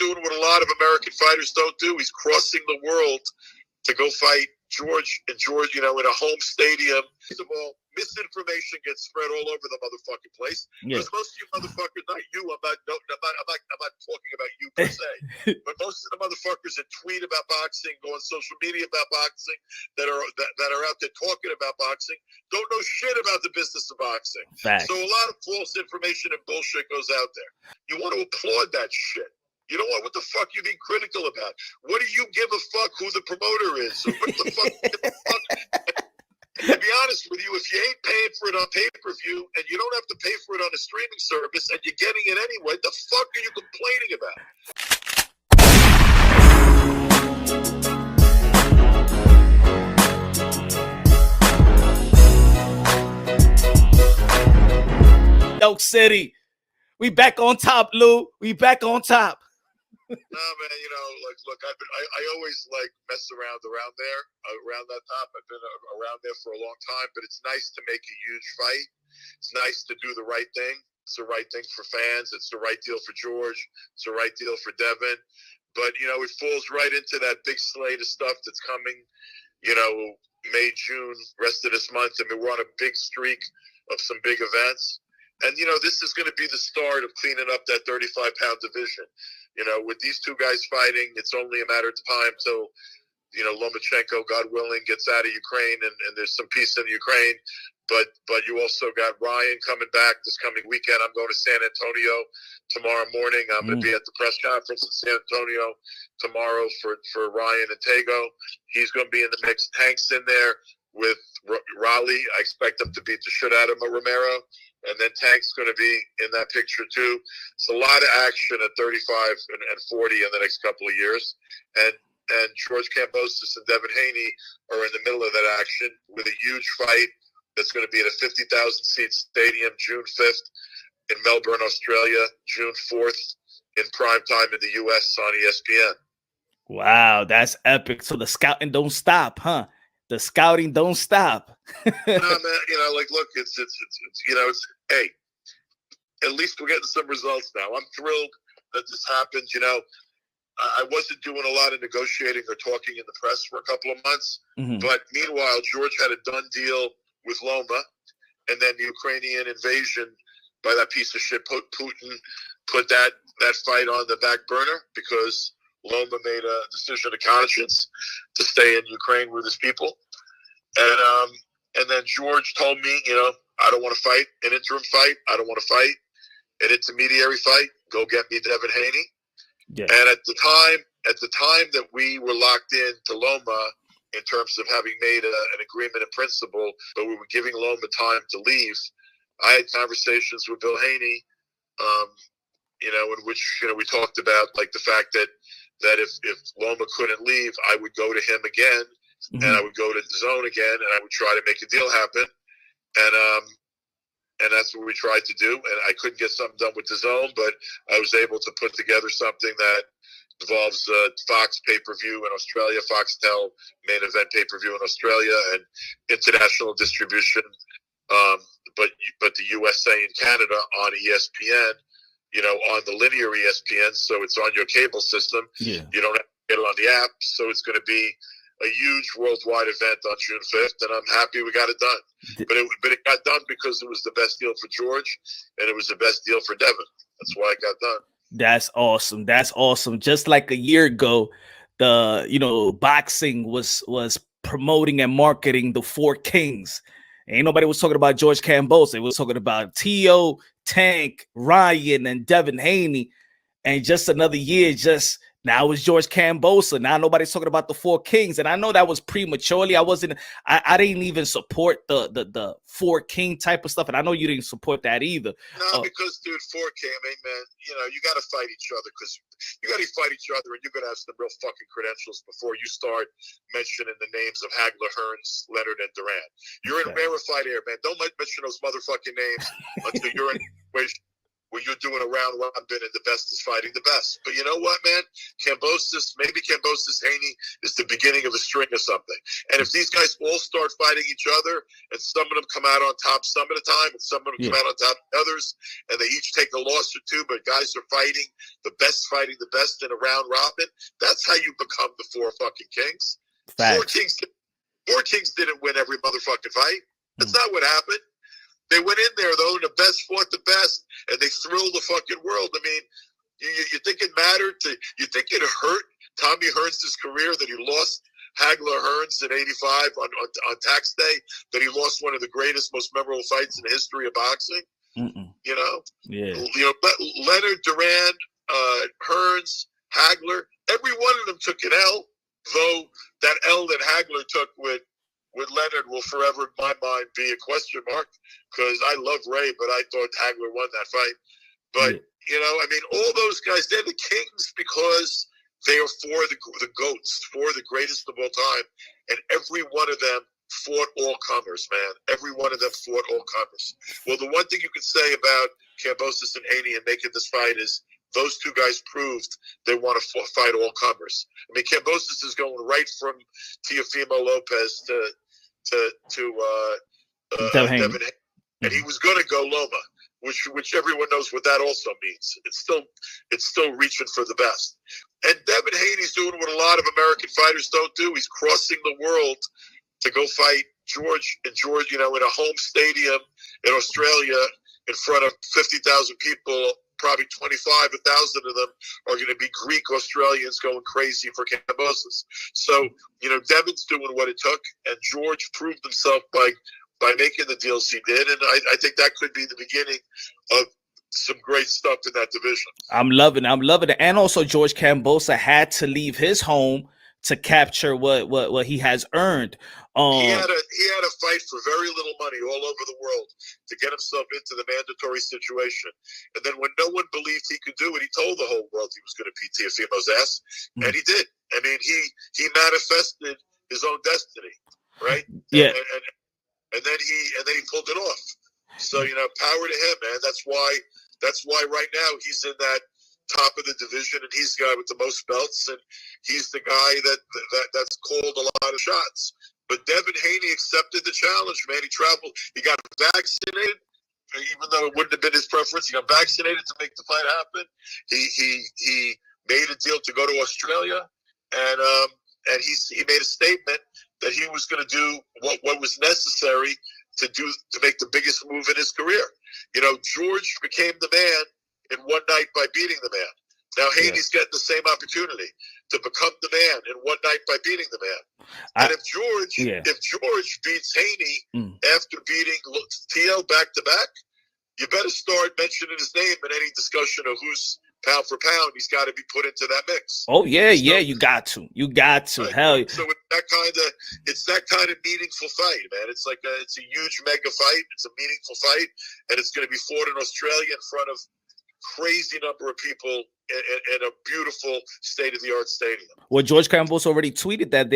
doing what a lot of American fighters don't do. He's crossing the world to go fight George, in a home stadium. First of all, misinformation gets spread all over the motherfucking place. Because most of you motherfuckers, not you, I'm not talking about you per se, but most of the motherfuckers that tweet about boxing, go on social media about boxing, that are out there talking about boxing, don't know shit about the business of boxing. Facts. So a lot of false information and bullshit goes out there. You want to applaud that shit. You know what the fuck you being critical about? What do you give a fuck who the promoter is? So what the fuck? And to be honest with you, if you ain't paying for it on pay-per-view and you don't have to pay for it on a streaming service and you're getting it anyway, the fuck are you complaining about? Elk City, we back on top, Lou. We back on top. No, man, look, I always mess around there, around that top. I've been around there for a long time, but it's nice to make a huge fight. It's nice to do the right thing. It's the right thing for fans. It's the right deal for George. It's the right deal for Devin. But, it falls right into that big slate of stuff that's coming, May, June, rest of this month. I mean, we're on a big streak of some big events. And, this is going to be the start of cleaning up that 35-pound division. With these two guys fighting, it's only a matter of time till, Lomachenko, God willing, gets out of Ukraine and there's some peace in Ukraine. But you also got Ryan coming back this coming weekend. I'm going to San Antonio tomorrow morning. I'm going to be at the press conference in San Antonio tomorrow for Ryan and Tego. He's going to be in the mix. Tank's in there with Raleigh. I expect him to beat the shit out of Romero. And then Tank's going to be in that picture too. It's a lot of action at 35 and 40 in the next couple of years. And George Cambosa and Devin Haney are in the middle of that action with a huge fight that's going to be at a 50,000-seat stadium June 5th in Melbourne, Australia, June 4th in prime time in the U.S. on ESPN. Wow, that's epic. So the scouting don't stop, huh? The scouting don't stop. No, man, look, it's hey, at least we're getting some results now. I'm thrilled that this happened. I wasn't doing a lot of negotiating or talking in the press for a couple of months. But meanwhile, George had a done deal with Loma, and then the Ukrainian invasion by that piece of shit Putin put that fight on the back burner because Loma made a decision of conscience to stay in Ukraine with his people. And then George told me, I don't want to fight an interim fight. I don't want to fight an intermediary fight. Go get me Devin Haney. Yeah. And at the time that we were locked in to Loma in terms of having made an agreement in principle, but we were giving Loma time to leave, I had conversations with Bill Haney, in which, we talked about the fact that if Loma couldn't leave, I would go to him again, and I would go to the zone again, and I would try to make a deal happen. And that's what we tried to do. And I couldn't get something done with the zone, but I was able to put together something that involves Fox pay-per-view in Australia, Foxtel main event pay-per-view in Australia, and international distribution, but the USA and Canada on ESPN, on the linear ESPN, so it's on your cable system. Yeah. You don't have to get it on the app, so it's going to be a huge worldwide event on June 5th, and I'm happy we got it done. But it got done because it was the best deal for George, and it was the best deal for Devin. That's why it got done. That's awesome. That's awesome. Just like a year ago, boxing was promoting and marketing the Four Kings. Ain't nobody was talking about George Cambosa. It was talking about T.O., Tank, Ryan, and Devin Haney. And just another year, now it's George Cambosa. Now nobody's talking about the Four Kings. And I know that was prematurely. I didn't even support the Four King type of stuff. And I know you didn't support that either. No, because, dude, Four King, man, you got to fight each other because you got to fight each other and you're going to have some real fucking credentials before you start mentioning the names of Hagler, Hearns, Leonard, and Durant. You're in rarefied air, man. Don't mention those motherfucking names until you're in a situation where you're doing a round robin and the best is fighting the best. But you know what, man? Maybe Cambosa's Haney is the beginning of a string or something. And if these guys all start fighting each other, and some of them come out on top some of the time, and some of them come out on top of the others, and they each take a loss or two, but guys are fighting the best in a round robin, that's how you become the four fucking kings. Four kings didn't win every motherfucking fight. That's not what happened. They went in there, though, and the best fought the best, and they thrilled the fucking world. I mean, you think it mattered? You think it hurt Tommy Hearns' career that he lost Hagler Hearns in '85 on tax day, that he lost one of the greatest, most memorable fights in the history of boxing? You know? Yeah. You know, Leonard, Duran, Hearns, Hagler, every one of them took an L, though that L that Hagler took with Leonard will forever, in my mind, be a question mark, because I love Ray, but I thought Hagler won that fight. But, you know, I mean, all those guys, they're the kings because they are for the GOATs, for the greatest of all time. And every one of them fought all comers, man. Every one of them fought all comers. Well, the one thing you could say about Cambosa and Haney and making this fight is those two guys proved they want to fight all comers. I mean, Cambosa is going right from Teofimo Lopez to Devin Haney. And he was going to go Loma, which everyone knows what that also means. It's still reaching for the best. And Devin Haney's doing what a lot of American fighters don't do. He's crossing the world to go fight George, you know, in a home stadium in Australia in front of 50,000 people. Probably 25,000 of them are going to be Greek Australians going crazy for Cambosa. So, you know, Devin's doing what it took, and George proved himself by making the deals he did. And I think that could be the beginning of some great stuff in that division. I'm loving it. And also George Cambosa had to leave his home to capture what he has earned. He had a fight for very little money all over the world to get himself into the mandatory situation. And then when no one believed he could do it, he told the whole world he was going to beat Teofimo's ass. And he did. I mean, he manifested his own destiny, right? Yeah. And then he pulled it off. So, you know, power to him, man. That's why right now he's in that top of the division, and he's the guy with the most belts, and he's the guy that's called a lot of shots. But Devin Haney accepted the challenge, man. He traveled. He got vaccinated, even though it wouldn't have been his preference. He got vaccinated to make the fight happen. He made a deal to go to Australia, and he made a statement that he was going to do what was necessary to make the biggest move in his career. You know, George became the man in one night by beating the man. Now Haney's getting the same opportunity to become the man in one night by beating the man. And if George beats Haney after beating Tio back to back, you better start mentioning his name in any discussion of who's pound for pound. He's got to be put into that mix. Oh yeah, you got to. Right. Hell yeah. So it's that kind of meaningful fight, man. It's like it's a huge mega fight. It's a meaningful fight, and it's going to be fought in Australia in front of crazy number of people in a beautiful state-of-the-art stadium. Well, George Cambosa already tweeted that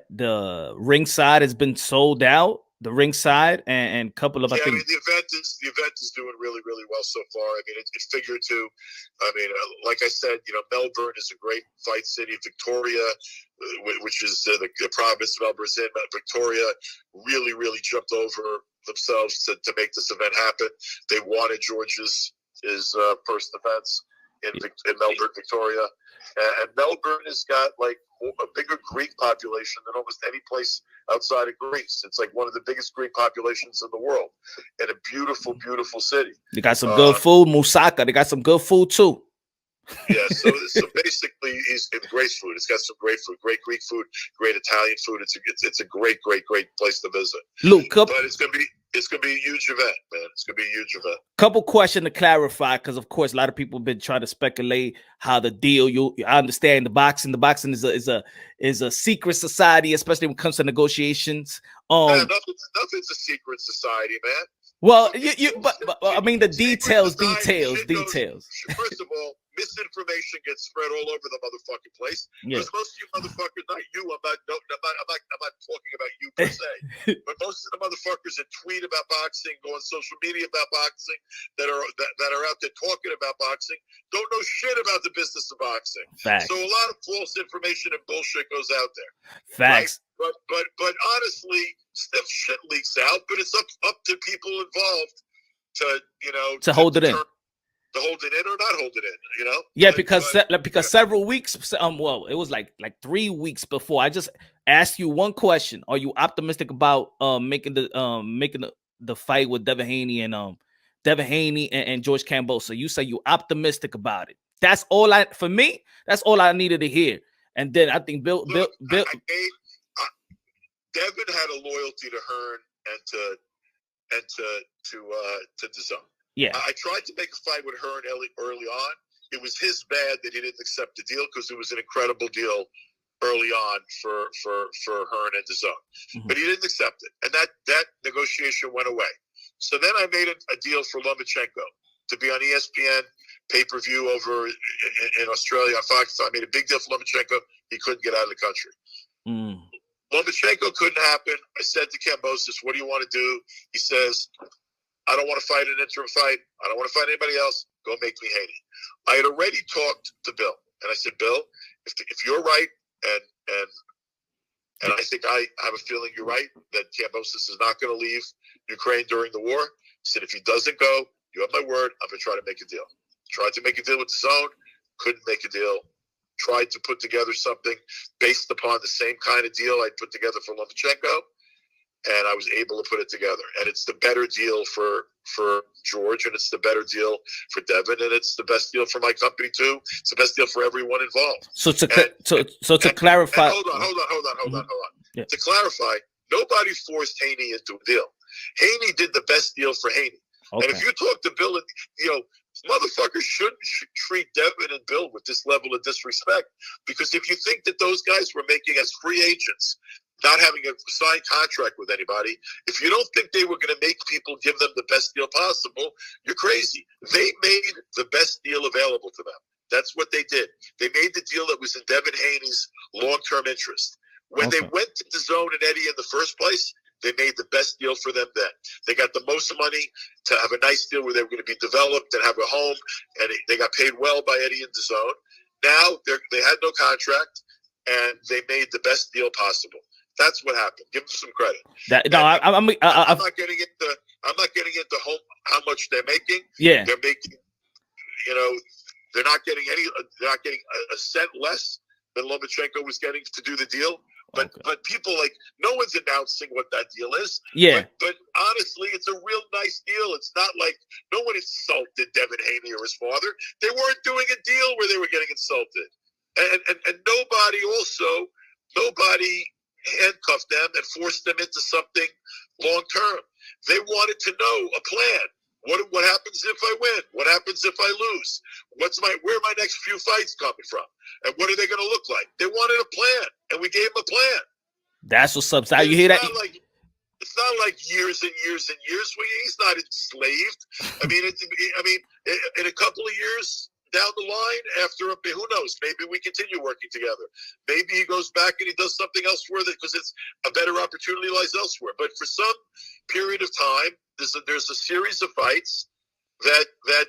the ringside has been sold out. The ringside and couple of I mean, the event is doing really, really well so far. I mean, it figured to. I mean, like I said, you know, Melbourne is a great fight city. Victoria, which is the province Melbourne's in, Victoria really, really jumped over themselves to make this event happen. They wanted George's first defense in Melbourne, Victoria, and Melbourne has got like a bigger Greek population than almost any place outside of Greece. It's like one of the biggest Greek populations in the world, and a beautiful, beautiful city. They got some good food, moussaka. They got some good food too. Yeah, so basically, it's great food. It's got some great food, great Greek food, great Italian food. It's a great place to visit. Luke, but it's gonna be a huge event, man. It's gonna be a huge event. Couple questions to clarify, because of course a lot of people have been trying to speculate how the deal. I understand the boxing is a secret society, especially when it comes to negotiations. Man, nothing's a secret society, man. Well, but I mean the details. First of all, misinformation gets spread all over the motherfucking place. Yeah. Because most of you motherfuckers, not you, I'm not talking about you per se, but most of the motherfuckers that tweet about boxing, go on social media about boxing, that are out there talking about boxing, don't know shit about the business of boxing. Facts. So a lot of false information and bullshit goes out there. Facts. Right? But honestly, stuff shit leaks out, but it's up to people involved to hold it in. To hold it in or not hold it in, Yeah, because several weeks, well, it was like 3 weeks before. I just asked you one question: are you optimistic about making the fight with Devin Haney and George Cambosa? You say you optimistic about it. That's all for me. That's all I needed to hear. And then I think Bill. Devin had a loyalty to Hearn and to DAZN. Yeah, I tried to make a fight with Hearn early on. It was his bad that he didn't accept the deal, because it was an incredible deal early on for Hearn and DAZN. Mm-hmm. But he didn't accept it, and that negotiation went away. So then I made a deal for Lomachenko to be on ESPN pay-per-view over in Australia on Fox. I made a big deal for Lomachenko. He couldn't get out of the country. Mm. Lomachenko couldn't happen. I said to Cambosa, "What do you want to do?" He says, "I don't want to fight an interim fight. I don't want to fight anybody else. Go make me Haney." I had already talked to Bill, and I said, "Bill, if you're right, and I think I have a feeling you're right, that Cambosa is not going to leave Ukraine during the war." I said, "If he doesn't go, you have my word. I'm going to try to make a deal." Tried to make a deal with DAZN, couldn't make a deal. Tried to put together something based upon the same kind of deal I put together for Lomachenko, and I was able to put it together. And it's the better deal for George, and it's the better deal for Devin, and it's the best deal for my company too. It's the best deal for everyone involved. So to clarify, hold on. Yeah. To clarify, nobody forced Haney into a deal. Haney did the best deal for Haney. Okay. And if you talk to Bill, motherfuckers shouldn't treat Devin and Bill with this level of disrespect, because if you think that those guys were making as free agents, not having a signed contract with anybody, if you don't think they were going to make people give them the best deal possible, you're crazy. They made the best deal available to them. That's what they did. They made the deal that was in Devin Haney's long-term interest. When they went to DAZN and Eddie in the first place, they made the best deal for them then. They got the most money to have a nice deal where they were going to be developed and have a home, and they got paid well by Eddie and DAZN. Now they had no contract, and they made the best deal possible. That's what happened. Give them some credit. I'm not getting into how much they're making. Yeah, they're making. They're not getting a cent less than Lomachenko was getting to do the deal. But people, no one's announcing what that deal is. Yeah. But honestly, it's a real nice deal. It's not like no one insulted Devin Haney or his father. They weren't doing a deal where they were getting insulted, and nobody handcuffed them and forced them into something long term. They wanted to know a plan. What happens if I win? What happens if I lose? Where are my next few fights coming from? And what are they going to look like? They wanted a plan, and we gave them a plan. That's what's up. So you hear that? It's not like years and years and years. He's not enslaved. I mean, in a couple of years down the line, after who knows? Maybe we continue working together. Maybe he goes back and he does something else because it's a better opportunity lies elsewhere. But for some period of time, there's a series of fights that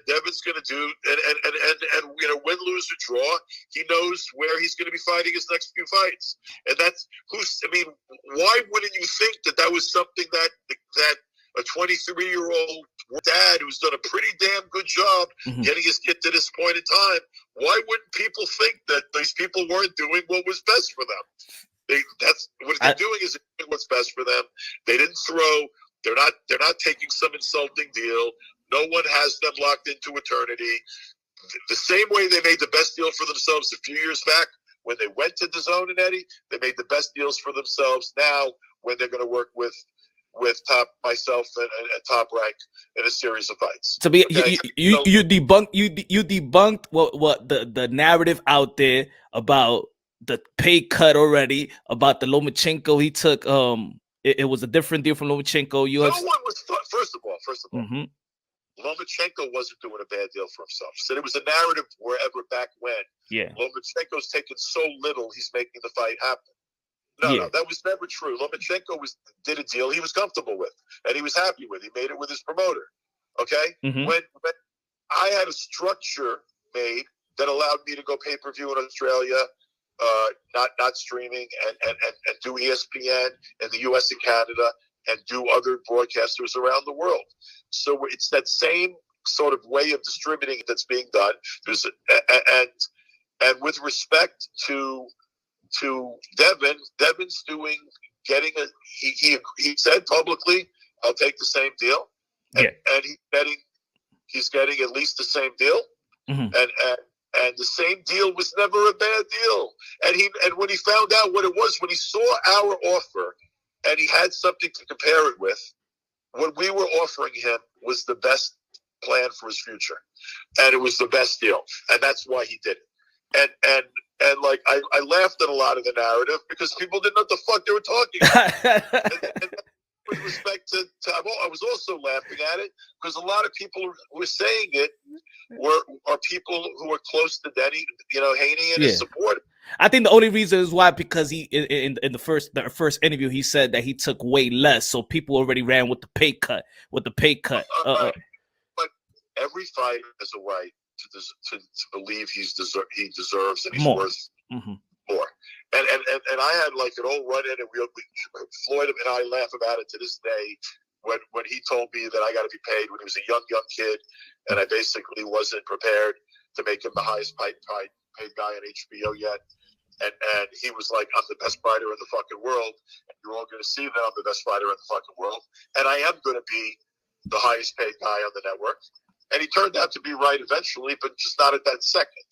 Devin's going to do, and win, lose, or draw, he knows where he's going to be fighting his next few fights, and why wouldn't you think that was something that a 23-year-old dad who's done a pretty damn good job getting his kid to this point in time, why wouldn't people think that these people weren't doing what was best for them? What they're doing is doing what's best for them. They didn't throw. They're not taking some insulting deal. No one has them locked into eternity. The same way they made the best deal for themselves a few years back when they went to DAZN and Eddie, they made the best deals for themselves now when they're going to work with myself and Top Rank in a series of fights. To be you debunked what the narrative out there about the pay cut already, about the Lomachenko he took. It was a different deal from Lomachenko. No one was first of all. Mm-hmm. Lomachenko wasn't doing a bad deal for himself. He said it was a narrative wherever back when. Yeah. Lomachenko's taken so little, he's making the fight happen. No, that was never true. Lomachenko did a deal he was comfortable with, and he was happy with. He made it with his promoter. Okay? Mm-hmm. When I had a structure made that allowed me to go pay-per-view in Australia, not streaming, and do ESPN in the US and Canada, and do other broadcasters around the world. So it's that same sort of way of distributing that's being done. And with respect to Devin's he said publicly, I'll take the same deal. And he's getting at least the same deal. Mm-hmm. And the same deal was never a bad deal. And when he found out what it was, when he saw our offer and he had something to compare it with, what we were offering him was the best plan for his future. And it was the best deal. And that's why he did it. And like, I laughed at a lot of the narrative because people didn't know what the fuck they were talking about. and with respect to, I was also laughing at it because a lot of people who were saying it are people who are close to Haney and his supporters. I think the only reason is why, because he in the first interview he said that he took way less, so people already ran with the pay cut. But every fighter has a right to believe he deserves and he's more. Worth more. And I had like an old run in, and Floyd and I laugh about it to this day. When he told me that I got to be paid when he was a young kid, and I basically wasn't prepared to make him the highest paid guy on HBO yet. And he was like, I'm the best fighter in the fucking world. And you're all going to see that I'm the best fighter in the fucking world. And I am going to be the highest paid guy on the network. And he turned out to be right eventually, but just not at that second.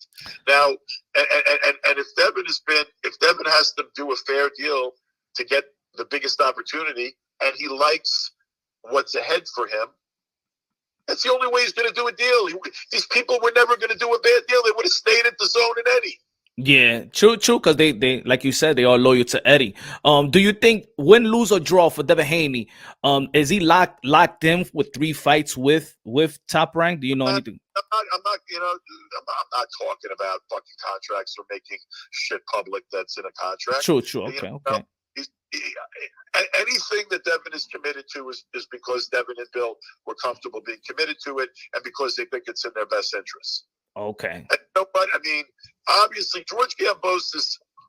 Now, and if Devin has to do a fair deal to get the biggest opportunity, and he likes what's ahead for him, that's the only way he's going to do a deal. These people were never going to do a bad deal. They would have stayed at the Zone and Eddie. Yeah, true, because they like you said, they are loyal to Eddie. Do you think win, lose, or draw for Devin Haney, is he locked in with 3 fights with Top Rank? Do you know anything? I'm not talking about fucking contracts or making shit public that's in a contract. True. Okay. Anything that Devin is committed to is because Devin and Bill were comfortable being committed to it, and because they think it's in their best interests. Okay. And you know what? I mean, obviously, George Cambosa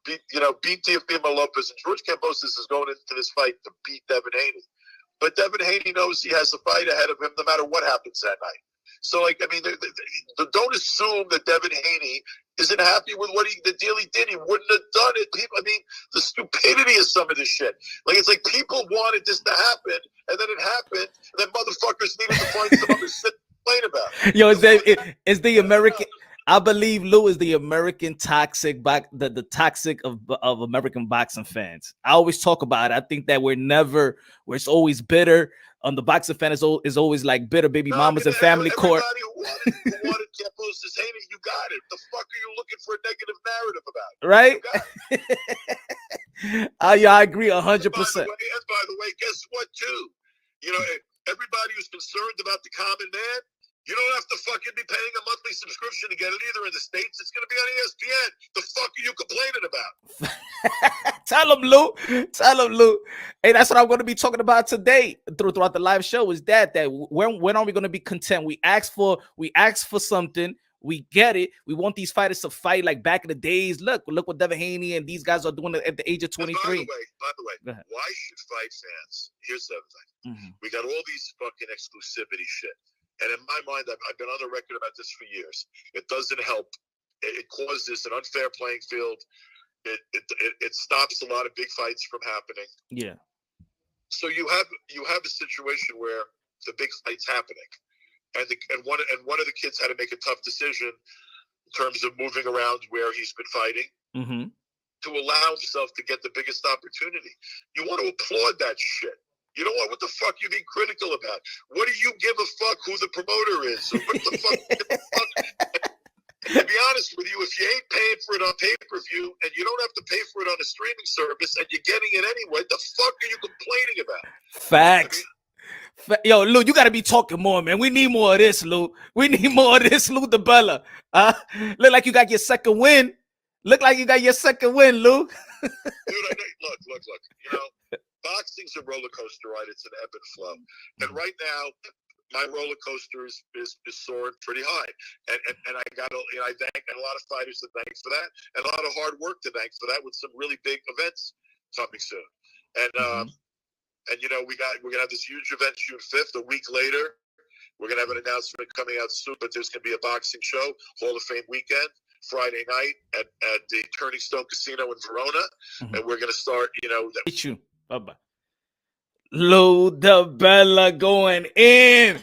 beat Teofimo Lopez, and George Cambosa is going into this fight to beat Devin Haney. But Devin Haney knows he has a fight ahead of him no matter what happens that night. So, like, I mean, don't assume that Devin Haney isn't happy with the deal he did. He wouldn't have done it. I mean, the stupidity of some of this shit. Like, it's like people wanted this to happen, and then it happened, and then motherfuckers needed to find some other shit to complain about. Yo, is the American... I believe Lou is the American toxic the toxic of American boxing fans. I always talk about it. I think that it's always bitter. The boxing fan is always like bitter baby mamas and family court. Everybody who wanted Cambosa's Haney, you got it. The fuck are you looking for a negative narrative about? Right? Yeah, I agree 100%. And by the way, guess what too? You know, everybody who's concerned about the common man, you don't have to fucking be paying a monthly subscription to get it either in the States. It's going to be on ESPN. The fuck are you complaining about? Tell him, Lou. Hey, that's what I'm going to be talking about today throughout the live show is that when are we going to be content? We ask for something. We get it. We want these fighters to fight like back in the days. Look what Devin Haney and these guys are doing at the age of 23. By the way, why should fight fans? Here's the other thing. Mm-hmm. We got all these fucking exclusivity shit. And in my mind, I've been on the record about this for years. It doesn't help. It causes an unfair playing field. It stops a lot of big fights from happening. Yeah. So you have a situation where the big fight's happening, and one of the kids had to make a tough decision in terms of moving around where he's been fighting to allow himself to get the biggest opportunity. You want to applaud that shit. You know what the fuck you being critical about? What do you give a fuck who the promoter is? Or what the fuck? To be honest with you, if you ain't paying for it on pay-per-view and you don't have to pay for it on a streaming service and you're getting it anyway, the fuck are you complaining about? Facts. Yo, Lou, you got to be talking more, man. We need more of this, Lou. We need more of this, Lou Dibella. Look like you got your second win. Look like you got your second win, Lou. Dude, look. You know, boxing's a roller coaster ride. It's an ebb and flow. And right now, my roller coaster is soaring pretty high. And I got I thank a lot of fighters to thank for that, and a lot of hard work to thank for that, with some really big events coming soon. And and you know, we're gonna have this huge event June 5th. A week later, we're gonna have an announcement coming out soon. But there's gonna be a boxing show, Hall of Fame weekend, Friday night at the Turning Stone Casino in Verona, and we're gonna start. You know, Bye bye. Lou Dibella going in.